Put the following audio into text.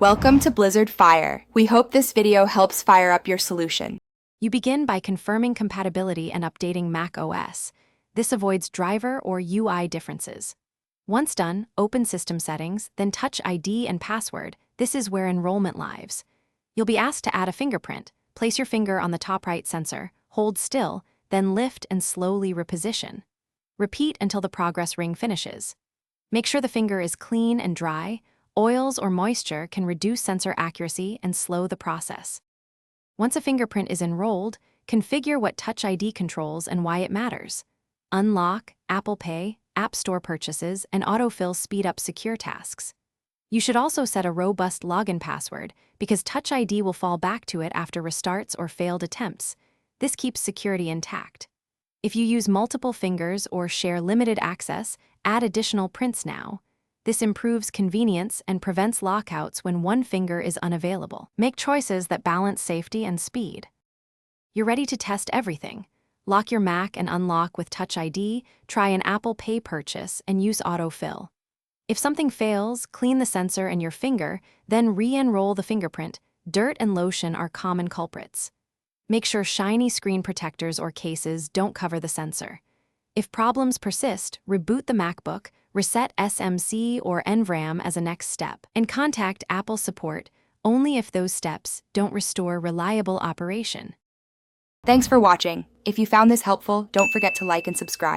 Welcome to Blizzard Fire. We hope this video helps fire up your solution. You begin by confirming compatibility and updating Mac OS. This avoids driver or UI differences. Once done, open System Settings, then Touch ID and Password. This is where enrollment lives. You'll be asked to add a fingerprint. Place your finger on the top right sensor, hold still, then lift and slowly reposition. Repeat until the progress ring finishes. Make sure the finger is clean and dry. Oils or moisture can reduce sensor accuracy and slow the process. Once a fingerprint is enrolled, configure what Touch ID controls and why it matters. Unlock, Apple Pay, App Store purchases, and autofill speed up secure tasks. You should also set a robust login password because Touch ID will fall back to it after restarts or failed attempts. This keeps security intact. If you use multiple fingers or share limited access, add additional prints now. This improves convenience and prevents lockouts when one finger is unavailable. Make choices that balance safety and speed. You're ready to test everything. Lock your Mac and unlock with Touch ID, try an Apple Pay purchase, and use autofill. If something fails, clean the sensor and your finger, then re-enroll the fingerprint. Dirt and lotion are common culprits. Make sure shiny screen protectors or cases don't cover the sensor. If problems persist, reboot the MacBook, reset SMC or NVRAM as a next step, and contact Apple support only if those steps don't restore reliable operation. Thanks for watching. If you found this helpful, don't forget to like and subscribe.